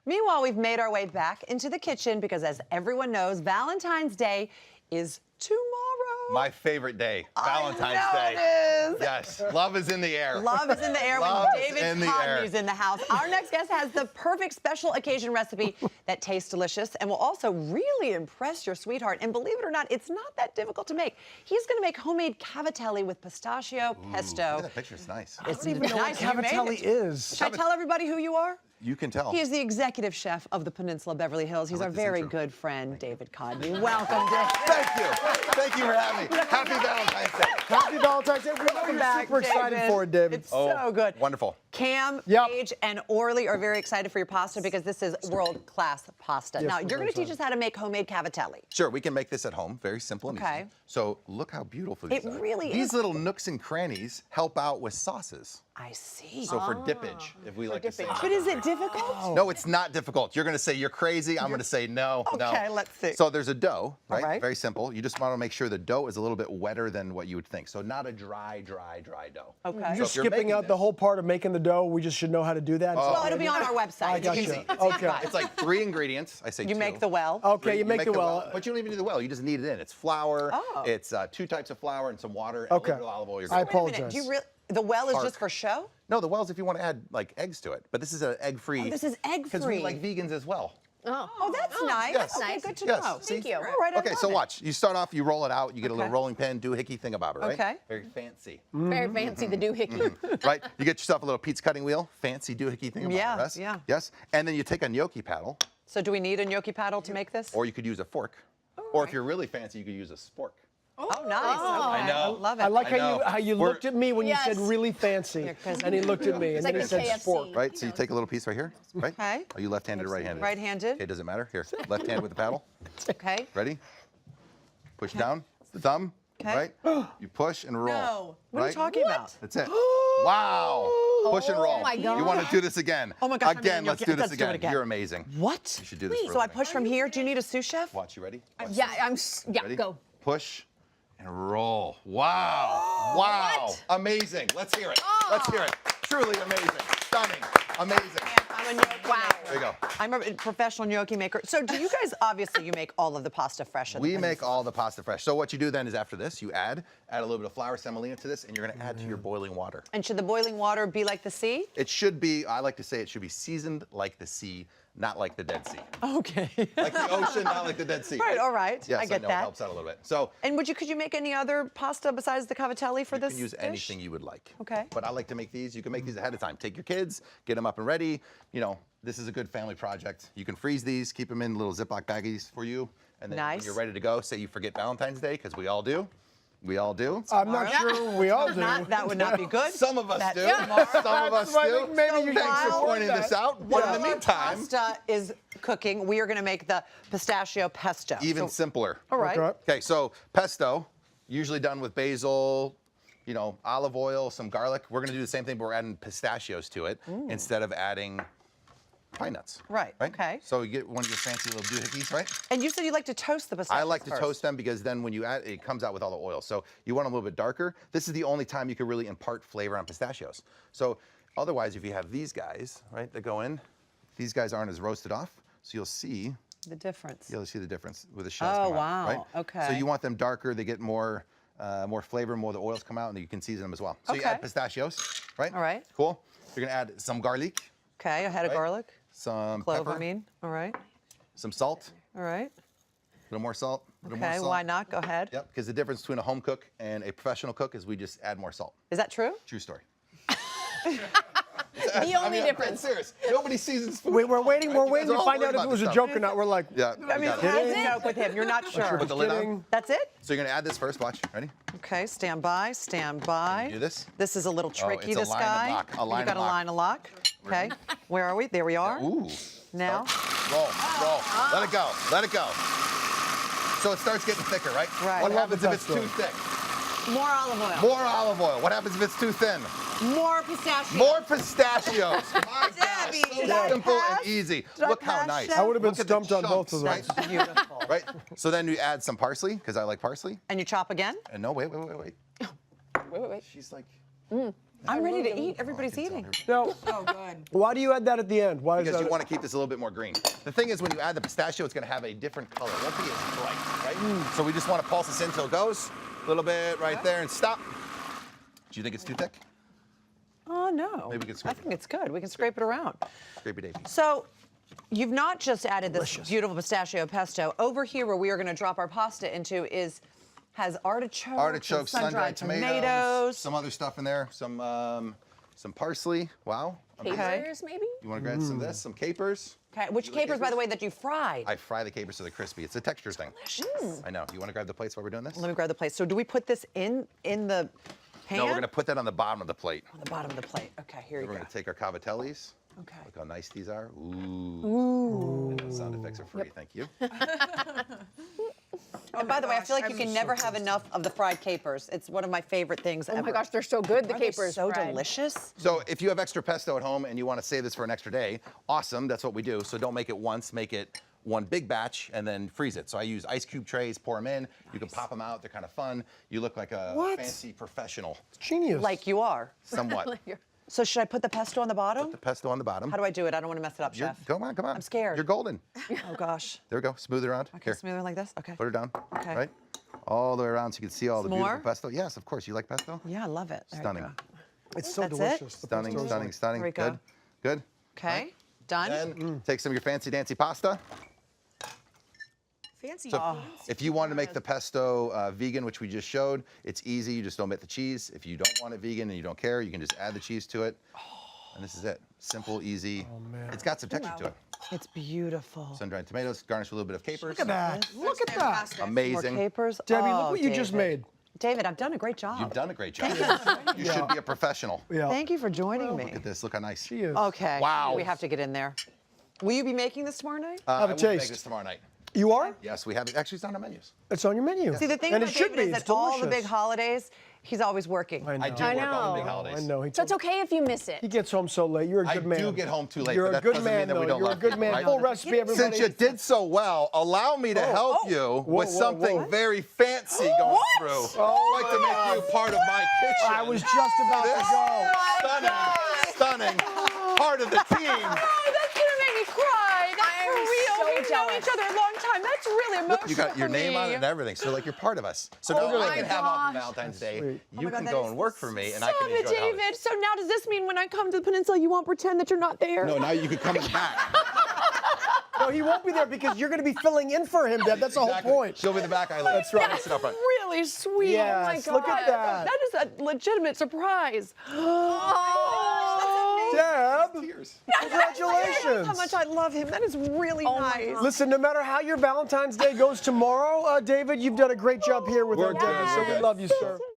Meanwhile, we've made our way back into the kitchen because, as everyone knows, Valentine's Day is tomorrow. My favorite day, Valentine's Day. It is. Yes, love is in the air. Love is in the air when David Codney's in the house. Our next guest has the perfect special occasion recipe that tastes delicious and will also really impress your sweetheart. And believe it or not, it's not that difficult to make. He's going to make homemade cavatelli with pistachio pesto. Look at that picture, it's nice. I don't even know what cavatelli is. Should I tell everybody who you are? You can tell. He is the executive chef of the Peninsula Beverly Hills. He's our very good friend, David Codney. Welcome, David. Thank you. Thank you for having me. Happy Valentine's Day. Happy Valentine's Day. We're super excited for it, David. It's so good. Wonderful. Cam, Paige, and Orly are very excited for your pasta because this is world-class pasta. Yes, now, you're going to teach us how to make homemade cavatelli. Sure, we can make this at home. Very simple and easy. So look how beautiful these are. It really is. These little nooks and crannies help out with sauces. I see. So for dippage, if we like to say. But is it difficult? No, it's not difficult. You're going to say you're crazy. I'm going to say no. Okay, let's see. So there's a dough, right? right. Very simple. You just want to make sure the dough is a little bit wetter than what you would think. So not a dry dough. Okay. You're skipping out the whole part of making the dough. We just should know how to do that. Well, it'll be on our website. I got you. Okay. It's like 3 ingredients. I say You 2. make the well. Okay, you make the well. But you don't even do the well. You just knead it in. It's flour. It's 2 types of flour and some water and a little bit of olive oil. You're good. I Wait a minute. apologize. Do you really? The well is just for show? No, the well's if you want to add like eggs to it. But this is an egg-free. Oh, this is egg-free. Because we like vegans as well. Oh, that's nice. Yes. Okay, Nice. good to Yes. know. See? Thank you. All right, I Okay, love so it. watch. You start off, you roll it out, you get a little rolling pin, doohickey thingamabobber, right? Okay. Very fancy. Very fancy, the doohickey. Right? You get yourself a little pizza cutting wheel, fancy doohickey thingamabobber. Yeah, yes? yeah. Yes. And then you take a gnocchi paddle, So do we need a gnocchi paddle to make this? or you could use a fork. Or if you're really fancy, you could use a spork. Oh, nice. Okay. I know. Love it. I like know. how you looked at me when you said Yes. really fancy, and he looked at me, and then he like said KFC. sport. Right? So you take a little piece right here, right? Okay. Are you left-handed or right-handed? Right-handed. Okay, does it matter? Here, left hand with the paddle. Okay. Ready? Push down. The thumb. Okay. Right? You push and roll. No. What are you right? talking about? That's it. Wow. Push and roll. my God. You want to do this again? Oh my gosh, I'm Again, doing let's gnocchi. do this Let's do it again. again. You're amazing. What? You should do this for a So I living. push from here. Do you need a sous chef? Watch, you ready? Yeah, Ready? go. Push and roll. Wow. Wow. What? Amazing. Let's hear it. Let's hear it. Truly amazing. Stunning. Amazing. I'm a gnocchi maker. There you go. I'm a professional gnocchi maker. So do you guys, obviously, you make all of the pasta fresh? We make all the pasta fresh. So what you do then is after this, you add a little bit of flour semolina to this, and you're going to add to your boiling water. And should the boiling water be like the sea? It should be, I like to say it should be seasoned like the sea, not like the Dead Sea. Okay. Like the ocean, not like the Dead Sea. Right, all right. Yes, I get know, that. It helps out a little bit. So And could you make any other pasta besides the cavatelli for you this can use dish? anything you would like. Okay. But I like to make these. You can make these ahead of time. Take your kids, get them up and ready. You know, this is a good family project. You can freeze these, keep them in little Ziploc baggies for you. And then when Nice. you're ready to go, say you forget Valentine's Day, because we all do. We all do. I'm not sure we all do. That would not be good. Some of us That- do. Yeah. Some of us That's why I do. think maybe you Thanks for while- pointing this out. But in the meantime, Pasta is cooking. We are going to make the pistachio pesto. even simpler. All right. Okay. Okay, so pesto, usually done with basil, you know, olive oil, some garlic. We're gonna do the same thing, but we're adding pistachios to it instead of adding pine nuts. Right, okay. So you get one of your fancy little doohickeys, right? And you said you like to toast the pistachios I like to first. toast them because then when you add it comes out with all the oil. So you want them a little bit darker. This is the only time you can really impart flavor on pistachios. So otherwise, if you have these guys, right, that go in, these guys aren't as roasted off. So you'll see The difference. You'll see the difference with the shells Oh, come out, right? wow. Okay. So you want them darker, they get more flavor, more of the oils come out, and you can season them as well. So you Okay. add pistachios, right? All right. Cool. You're gonna add some garlic, Okay, a head of Right. garlic. some Clove, pepper, I mean. All right. some salt, All right. a little more salt, a little more Okay, salt. why not? Go ahead. Yep, because the difference between a home cook and a professional cook is we just add more salt. Is that true? True story. The only I'm difference. serious. Nobody seasons food. We're waiting Right? You guys to are all find worried out if about it was this a stuff. joke or not. We're like, Yeah. I mean, got you it. had a joke with him. You're not sure. Put the lid kidding. on. That's it? So you're gonna add this first. Watch. Ready? Okay, stand by, stand by. do this? This is a little tricky, it's a this line and guy. lock, a line You got and a lock. line of lock. Okay, where are we? There we are. Ooh. Now, Roll, roll. Let it go. Let it go. So it starts getting thicker, right? Right. What I love happens the if it's pesto. too thick? more olive oil. More olive oil. What happens if it's too thin? More pistachio. More pistachios. My gosh, Debbie, so did I simple pass? and easy. Did I Look how pass, nice. Chef? I would have been Look at the stumped on both of chunks, those. right? Beautiful. Right? So then you add some parsley, because I like parsley. And you chop again? And no, wait. Wait. She's like, I'm ready to eat. Everybody's eating. Now, Oh, good. why do you add that at the end? Why is Because that? you want to keep this a little bit more green. The thing is, when you add the pistachio, it's going to have a different color. It won't be as bright, right? So we just want to pulse this in until it goes. A little bit right there and stop. Do you think it's too thick? Oh, no. Maybe we can scrape I think it's good. We can scrape it around. Scrape it, Davey. So you've not just added this beautiful pistachio pesto. Over here, where we are going to drop our pasta into, has artichokes, Artichokes, sun-dried tomatoes. some other stuff in there, some parsley. Wow. Capers, maybe? You want to grab some of this, some capers? Okay, which capers, by the way, that you fried. I fry the capers so they're crispy. It's a texture thing. I know. You want to grab the plates while we're doing this? Let me grab the plate. So do we put this in the pan? No, we're going to put that on the bottom of the plate. On the bottom of the plate. Okay, here you We're go. going to take our cavatellis. Okay. Look how nice these are. Ooh. And the sound effects are free. Thank you. And by the way, I feel like you can never have enough of the fried capers. It's one of my favorite things ever. Oh my gosh, they're so good, the Aren't they capers. so fried. delicious. So if you have extra pesto at home and you want to save this for an extra day, awesome. That's what we do. So don't make it once. Make it one big batch and then freeze it. So I use ice cube trays, pour them in. You can pop them out. They're kind of fun. You look like a fancy professional, Genius. Like you are. somewhat. So should I put the pesto on the bottom? Put the pesto on the bottom. How do I do it? I don't want to mess it up, Chef. Come on, come on. I'm scared. You're golden. Oh, gosh. There we go. Smooth it around. Okay, Here. smooth it like this? Okay. Put her down. Okay. Right? All the way around so you can see all the beautiful More? pesto. Yes, of course. You like pesto? Yeah, I love it. There you Stunning. go. It's so That's it? delicious. The Stunning, pesto's stunning, like- stunning. There we go. Good. Good. Okay, done. Then take some of your fancy dancy pasta. Fancy. So if you want to make the pesto vegan, which we just showed, it's easy. You just omit the cheese. If you don't want it vegan and you don't care, you can just add the cheese to it. And this is it. Simple, easy. Oh, man. It's got some texture to it. It's beautiful. Sun-dried tomatoes, garnish with a little bit of capers. Look at that. Look at that. More Amazing. capers. Debbie, Oh, look what you just David. made. David, I've done a great job. You've done a great job. You should be a professional. Yeah. Thank you for joining me. Look at this. Look how nice. She is. Okay. Wow. We have to get in there. Will you be making this tomorrow night? Have a I will make taste. this tomorrow night. You are? Yes, we have it. Actually, it's on our menus. It's on your menu. See, the thing and about it should David be. is It's that all the delicious. big holidays, he's always working. I know. I do work all the big know. holidays. I know. So it's okay if you miss it. He gets home so late. You're a I good man. do get home too late, You're but a that good doesn't man, mean that we though. don't You're a love good people, man. right? Full recipe, everybody. Since you did so well, allow me to help you with whoa, something whoa. very fancy going through. I'd like to make you part of my kitchen. I was just about This to go. stunning part of the team. Oh, that's gonna make me cry. That's I am for real. so We've known jealous. each other a long time. That's really emotional. You got your for name on it me. and everything, so like you're part of us. So Oh now I my can have off on gosh. Valentine's Day. sweet. You God, can that go is and work for me, and I Stop can it, enjoy the holidays. David. So now does this mean when I come to the peninsula, you won't pretend that you're not there? No, now you can come in the back. No, he won't be there because you're going to be filling in for him, Deb. That's the Exactly. whole point. She'll be in the back. I like. That's right. Sit up front. Really sweet. Yes, Oh my God. look at that. That is a legitimate surprise. Oh, Deb, Tears. congratulations. how much I love him. That is really Oh my nice. God. Listen, no matter how your Valentine's Day goes tomorrow, David, you've done a great job here with our We're dinner, so we Yes. love you, sir.